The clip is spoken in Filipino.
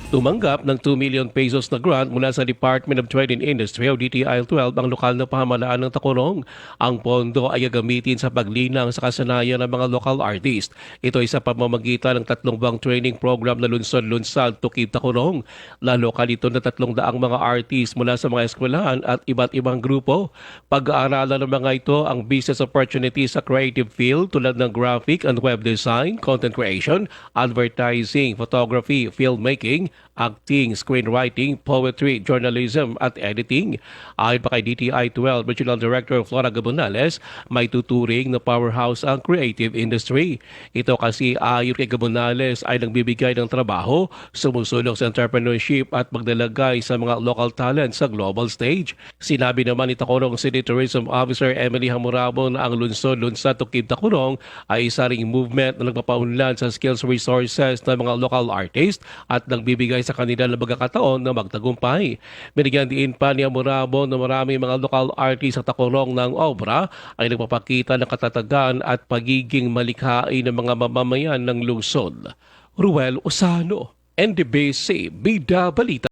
Tumanggap ng 2 million pesos na grant mula sa Department of Trade and Industry o DTI-12 ang lokal na pamahalaan ng Tacorong. Ang pondo ay gagamitin sa paglinang sa kasanayan ng mga local artist. Ito ay sa pamamagitan ng 3 buwang training program na Lunsod-Lunsad Tukid Tacorong. Lalokal ito na 300 mga artist mula sa mga eskwelahan at iba't ibang grupo. Pag-aaralan ng mga ito ang business opportunities sa creative field tulad ng graphic and web design, content creation, advertising, photography, filmmaking, acting, screenwriting, poetry, journalism at editing. Ayon pa kay DTI-12 Regional Director Flora Gabonales, may tuturing na powerhouse ang creative industry. Ito kasi ayon kay Gabonales ay nagbibigay ng trabaho, sumusulong sa entrepreneurship at magdalagay sa mga local talent sa global stage. Sinabi naman ni Tacorong City Tourism Officer Emily Hamurabo na ang Lunsod-Lunsad Tukid Tacorong ay isa ring movement na nagpapaunlad sa skills resources ng mga local artists at nagbibigay sa kanila ng pagkakataon na magtagumpay. Binigyan din pa ni Amurabo na marami mga local artists sa Tacorong ng obra ay nagpapakita ng katatagan at pagiging malikhain ng mga mamamayan ng lungsod. Ruel Osano, NDBC, Bida Balita.